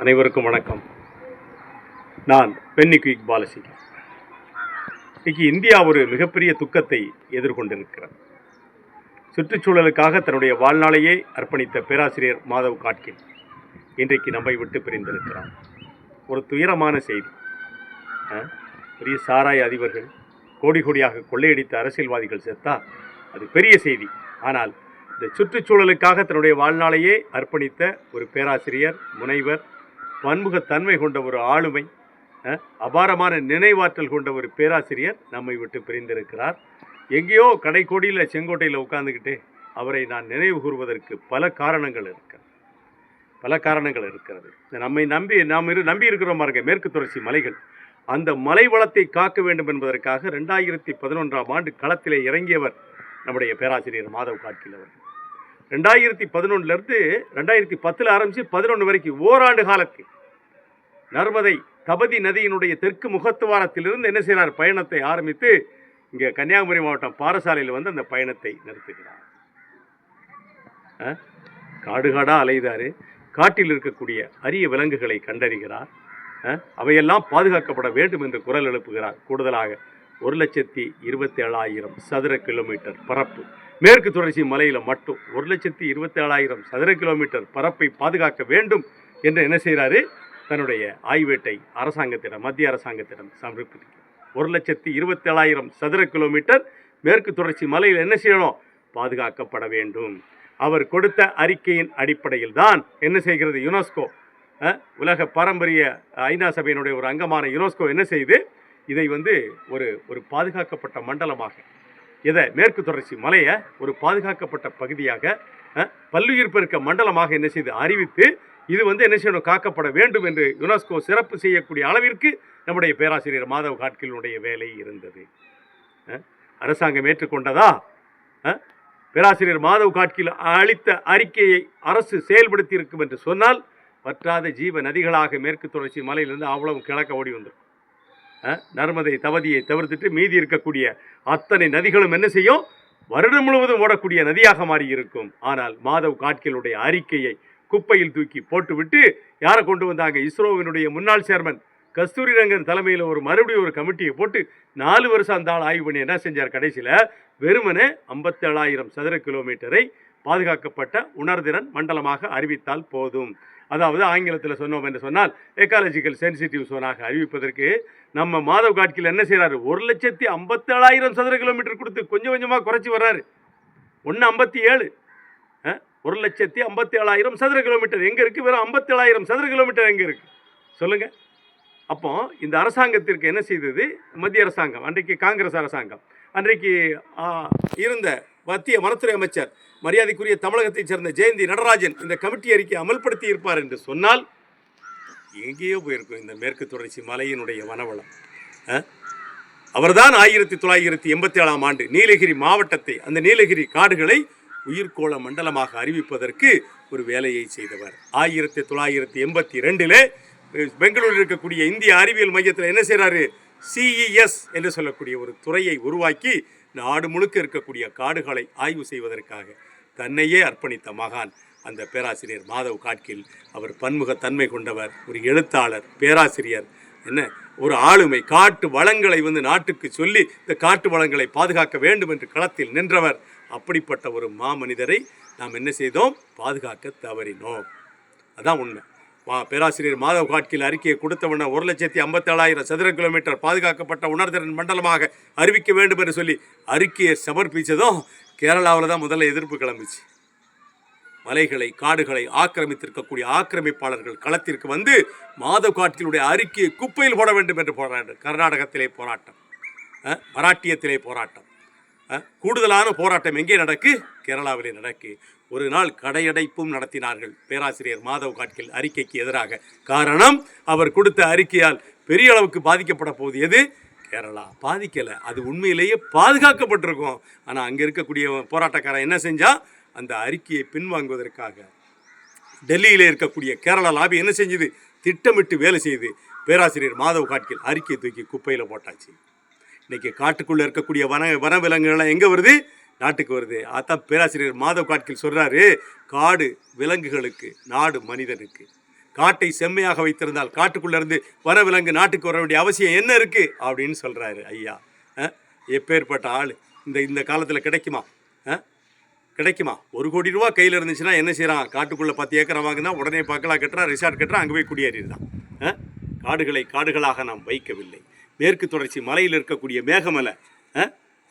அனைவருக்கும் வணக்கம். நான் பென்னிக்கு பாலசிங்க. இன்னைக்கு இந்தியா ஒரு மிகப்பெரிய துக்கத்தை எதிர்கொண்டிருக்கிறது. சுற்றுச்சூழலுக்காக தன்னுடைய வாழ்நாளையே அர்ப்பணித்த பேராசிரியர் மாதவ் காட்கில் இன்றைக்கு நம்மை விட்டு பிரிந்திருக்கிறார். ஒரு துயரமான செய்தி. பெரிய சாராய அதிபர்கள், கோடி கோடியாக கொள்ளையடித்த அரசியல்வாதிகள் செத்தா அது பெரிய செய்தி. ஆனால் இந்த சுற்றுச்சூழலுக்காக தன்னுடைய வாழ்நாளையே அர்ப்பணித்த ஒரு பேராசிரியர், முனைவர், பன்முகத்தன்மை கொண்ட ஒரு ஆளுமை, அபாரமான நினைவாற்றல் கொண்ட ஒரு பேராசிரியர் நம்மை விட்டு பிரிந்திருக்கிறார். எங்கேயோ கடைக்கோடியில் செங்கோட்டையில் உட்கார்ந்துக்கிட்டு அவரை நான் நினைவு கூறுவதற்கு பல காரணங்கள் இருக்கிறது. நம்மை நம்பி இருக்கிறோம் பாருங்க, மேற்கு தொடர்ச்சி மலைகள். அந்த மலை வளத்தை காக்க வேண்டும் என்பதற்காக 2011ஆம் ஆண்டு களத்திலே இறங்கியவர் நம்முடைய பேராசிரியர் மாதவ் காட்கில் அவர்கள். 2011 2010 ஆரம்பித்து 11 வரைக்கும் ஓராண்டு காலத்தில் நர்மதை தபதி நதியினுடைய தெற்கு முகத்துவாரத்திலிருந்து என்ன செய்கிறார், பயணத்தை ஆரம்பித்து இங்கே கன்னியாகுமரி மாவட்டம் பாரசாலையில் வந்து அந்த பயணத்தை நிறுத்துகிறார். காடுகாடாக அலைதார். காட்டில் இருக்கக்கூடிய அரிய விலங்குகளை கண்டறிகிறார். அவையெல்லாம் பாதுகாக்கப்பட வேண்டும் என்று குரல் எழுப்புகிறார். கூடுதலாக 1,27,000 சதுர கிலோமீட்டர் பரப்பு, மேற்கு தொடர்ச்சி மலையில் மட்டும் 1,27,000 சதுர கிலோமீட்டர் பரப்பை பாதுகாக்க வேண்டும் என்று என்ன செய்கிறாரு, தன்னுடைய ஆய்வேட்டை அரசாங்கத்திடம், மத்திய அரசாங்கத்திடம் சமர்ப்பிக்கிறார். 1,27,000 சதுர கிலோமீட்டர் மேற்கு தொடர்ச்சி மலையில் என்ன செய்யணும், பாதுகாக்கப்பட வேண்டும். அவர் கொடுத்த அறிக்கையின் அடிப்படையில் தான் என்ன செய்கிறது யுனெஸ்கோ, உலக பாரம்பரிய ஐநா சபையினுடைய ஒரு அங்கமான யுனெஸ்கோ என்ன செய்து இதை வந்து ஒரு பாதுகாக்கப்பட்ட மண்டலமாக, இதை மேற்கு தொடர்ச்சி மலையை ஒரு பாதுகாக்கப்பட்ட பகுதியாக, பல்லுயிர் பெருக்க மண்டலமாக என்ன செய்து அறிவித்து இது வந்து என்ன செய்யணும், காக்கப்பட வேண்டும் என்று யுனெஸ்கோ சிறப்பு செய்யக்கூடிய அளவிற்கு நம்முடைய பேராசிரியர் மாதவ் காட்கிலுடைய வேலை இருந்தது. அரசாங்கம் ஏற்றுக்கொண்டதா? பேராசிரியர் மாதவ் காட்கில் அளித்த அறிக்கையை அரசு செயல்படுத்தி இருக்கும் என்று சொன்னால் வற்றாத ஜீவ நதிகளாக மேற்கு தொடர்ச்சி மலையிலிருந்து அவ்வளவு கிழக்க ஓடி வந்துடும். நர்மதை தவதியை தவிர்த்துட்டு மீதி இருக்கக்கூடிய அத்தனை நதிகளும் என்ன செய்யும், வருடம் முழுவதும் ஓடக்கூடிய நதியாக மாறி இருக்கும். ஆனால் மாதவ் காட்கிலுடைய அறிக்கையை குப்பையில் தூக்கி போட்டுவிட்டு யாரை கொண்டு வந்தாங்க, இஸ்ரோவினுடைய முன்னாள் சேர்மன் கஸ்தூரி ரங்கன் தலைமையில் மறுபடியும் ஒரு கமிட்டியை போட்டு 4 வருஷம் அந்த ஆள் ஆய்வு பண்ணி என்ன செஞ்சார், கடைசியில் வெறுமனே 57,000 சதுர கிலோமீட்டரை பாதுகாக்கப்பட்ட உணர்திறன் மண்டலமாக அறிவித்தால் போதும். அதாவது ஆங்கிலத்தில் சொன்னோம் என்று சொன்னால் எக்காலஜிக்கல் சென்சிட்டிவ் சோனாக அறிவிப்பதற்கு நம்ம மாதவ் காட்கில் என்ன செய்கிறாரு, 1,57,000 சதுர கிலோமீட்டர் கொடுத்து கொஞ்சம் கொஞ்சமாக குறைச்சி வர்றாரு. 1,57 1,57,000 சதுர கிலோமீட்டர் எங்கே இருக்குது, வெறும் 57,000 சதுர கிலோமீட்டர் எங்கே இருக்குது சொல்லுங்கள். அப்போ இந்த அரசாங்கத்திற்கு என்ன செய்தது மத்திய அரசாங்கம், அன்றைக்கு காங்கிரஸ் அரசாங்கம், அன்றைக்கு இருந்த மத்திய வனத்துறை அமைச்சர் மரியாதைக்குரிய தமிழகத்தைச் சேர்ந்த ஜெயந்தி நடராஜன் இந்த கமிட்டி அறிக்கை அமல்படுத்தி இருப்பார் என்று சொன்னால் எங்கேயோ போயிருக்கும் இந்த மேற்கு தொடர்ச்சி மலையினுடைய வனவளம். அவர்தான் 1987ஆம் ஆண்டு நீலகிரி மாவட்டத்தை, அந்த நீலகிரி காடுகளை உயிர்கோள மண்டலமாக அறிவிப்பதற்கு ஒரு வேலையை செய்தவர். 1982 பெங்களூரில் இருக்கக்கூடிய இந்திய அறிவியல் மையத்தில் என்ன செய்கிறாரு, CES என்று சொல்லக்கூடிய ஒரு துறையை உருவாக்கி நாடு முழுக்க இருக்கக்கூடிய காடுகளை ஆய்வு செய்வதற்காக தன்னையே அர்ப்பணித்த மகான் அந்த பேராசிரியர் மாதவ் காட்கில். அவர் பன்முகத்தன்மை கொண்டவர், ஒரு எழுத்தாளர், பேராசிரியர், என்ன ஒரு ஆளுமை. காட்டு வளங்களை நாட்டுக்கு சொல்லி இந்த காட்டு வளங்களை பாதுகாக்க வேண்டும் என்று களத்தில் நின்றவர். அப்படிப்பட்ட ஒரு மாமனிதரை நாம் என்ன செய்தோம், பாதுகாக்க தவறினோம். அதான் உண்மை. பேராசிரியர் மாதவ் காட்கில் அறிக்கையை கொடுத்தவன 1,57,000 சதுர கிலோமீட்டர் பாதுகாக்கப்பட்ட உணர்திறன் மண்டலமாக அறிவிக்க வேண்டும் என்று சொல்லி அறிக்கையை சமர்ப்பித்ததும் கேரளாவில் தான் முதல்ல எதிர்ப்பு கிளம்பிச்சு. மலைகளை, காடுகளை ஆக்கிரமித்திருக்கக்கூடிய ஆக்கிரமிப்பாளர்கள் களத்திற்கு வந்து மாதவ் காட்கிலுடைய அறிக்கையை குப்பையில் போட வேண்டும் என்று போராட்டம். கர்நாடகத்திலே போராட்டம், மராட்டியத்திலே போராட்டம், கூடுதலான போராட்டம் எங்கே நடக்கு, கேரளாவிலே நடக்கு. ஒரு நாள் கடையடைப்பும் நடத்தினார்கள் பேராசிரியர் மாதவ் காட்கில் அறிக்கைக்கு எதிராக. காரணம், அவர் கொடுத்த அறிக்கையால் பெரிய அளவுக்கு பாதிக்கப்பட போகுது எது, கேரளா. பாதிக்கலை, அது உண்மையிலேயே பாதுகாக்கப்பட்டிருக்கும். ஆனால் அங்கே இருக்கக்கூடிய போராட்டக்காரன் என்ன செஞ்சால், அந்த அறிக்கையை பின்வாங்குவதற்காக டெல்லியில் இருக்கக்கூடிய கேரளா லாபி என்ன செஞ்சுது, திட்டமிட்டு வேலை செய்து பேராசிரியர் மாதவ் காட்கில் அறிக்கையை தூக்கி குப்பையில் போட்டாச்சு. இன்றைக்கி காட்டுக்குள்ளே இருக்கக்கூடிய வனவிலங்குகள்லாம் எங்கே வருது, நாட்டுக்கு வருது. அதான் பேராசிரியர் மாதவ் காட்கில் சொல்கிறாரு, காடு விலங்குகளுக்கு, நாடு மனிதனுக்கு. காட்டை செம்மையாக வைத்திருந்தால் காட்டுக்குள்ளேருந்து வனவிலங்கு நாட்டுக்கு வர வேண்டிய அவசியம் என்ன இருக்குது அப்படின்னு சொல்கிறாரு ஐயா. எப்பேற்பட்ட ஆள் இந்த காலத்தில் கிடைக்குமா? கிடைக்குமா? 1 கோடி ரூபா கையில் இருந்துச்சுன்னா என்ன செய்கிறான்? காட்டுக்குள்ளே 10 ஏக்கரை வாங்கினா உடனே பார்க்கலாம் கட்டுறான், ரிசார்ட் கட்டுறான், அங்கே போய் குடியேறிடுறான். காடுகளை காடுகளாக நாம் வைக்கவில்லை. மேற்கு தொடர்ச்சி மலையில் இருக்கக்கூடிய மேகமலை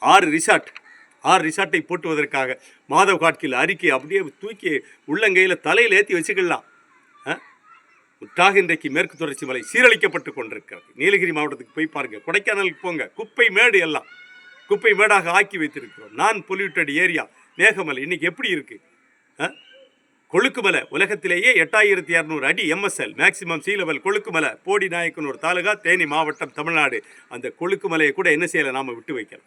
6 ரிசார்ட்டை போட்டுவதற்காக மாதவ் காட்கில் அறிக்கை அப்படியே தூக்கி உள்ளங்கையில் தலையில் ஏற்றி வச்சுக்கலாம். முற்றாக இன்றைக்கு மேற்கு தொடர்ச்சி மலை சீரழிக்கப்பட்டு கொண்டிருக்கிறது. நீலகிரி மாவட்டத்துக்கு போய் பாருங்கள், கொடைக்கானலுக்கு போங்க, குப்பை மேடு எல்லாம் குப்பை மேடாக ஆக்கி வைத்திருக்கிறோம். நான் பொல்யூட்டட் ஏரியா மேகமலை இன்னைக்கு எப்படி இருக்குது? கொழுக்குமலை உலகத்திலேயே 8200 அடி MSL maximum sea level Kolukkumalai, Bodinayakkanur taluka, Theni மாவட்டம், தமிழ்நாடு. அந்த கொழுக்குமலையை கூட என்ன செய்யலை, நாம் விட்டு வைக்கல.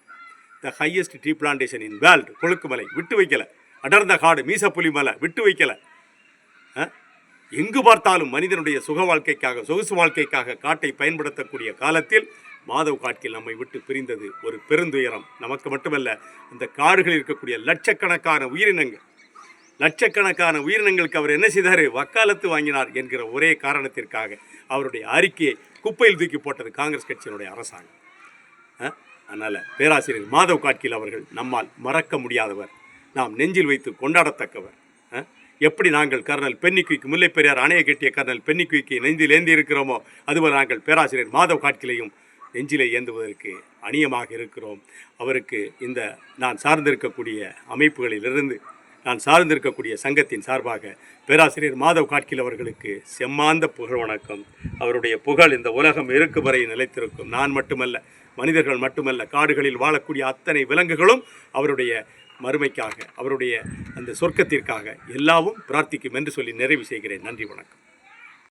The highest tree plantation in world Kolukkumalai விட்டு வைக்கல. அடர்ந்த காடு மீசப்புலி மலை விட்டு வைக்கல. எங்கு பார்த்தாலும் மனிதனுடைய சுக வாழ்க்கைக்காக, சொகுசு வாழ்க்கைக்காக காட்டை பயன்படுத்தக்கூடிய காலத்தில் மாதவ் காட்கில் நம்மை விட்டு பிரிந்தது ஒரு பெருந்துயரம். நமக்கு மட்டுமல்ல, இந்த காடுகளில் இருக்கக்கூடிய லட்சக்கணக்கான உயிரினங்களுக்கு அவர் என்ன செய்தார்? வக்காலத்து வாங்கினார் என்கிற ஒரே காரணத்திற்காக அவருடைய அறிக்கையை குப்பையில் தூக்கி போட்டது காங்கிரஸ் கட்சியினுடைய அரசாங்கம். அதனால் பேராசிரியர் மாதவ் காட்கில் அவர்கள் நம்மால் மறக்க முடியாதவர், நாம் நெஞ்சில் வைத்து கொண்டாடத்தக்கவர். எப்படி நாங்கள் கர்னல் பென்னிக்விக், முல்லை பெரியார் அணையை கட்டிய கர்னல் பென்னிக்விக்கை நெஞ்சில் ஏந்தி இருக்கிறோமோ, அதுபோல் நாங்கள் பேராசிரியர் மாதவ் காட்கிலையும் நெஞ்சிலே ஏந்துவதற்கு அணியமாக இருக்கிறோம். அவருக்கு இந்த நான் சார்ந்திருக்கக்கூடிய அமைப்புகளிலிருந்து, நான் சார்ந்திருக்கக்கூடிய சங்கத்தின் சார்பாக பேராசிரியர் மாதவ் காட்கில் அவர்களுக்கு செம்மாந்த புகழ் வணக்கம். அவருடைய புகழ் இந்த உலகம் இருக்கும் வரை நிலைத்திருக்கும். நான் மட்டுமல்ல, மனிதர்கள் மட்டுமல்ல, காடுகளில் வாழக்கூடிய அத்தனை விலங்குகளும் அவருடைய மறுமைக்காக, அவருடைய அந்த சொர்க்கத்திற்காக எல்லாவும் பிரார்த்திக்கும் என்று சொல்லி நிறைவு செய்கிறேன். நன்றி, வணக்கம்.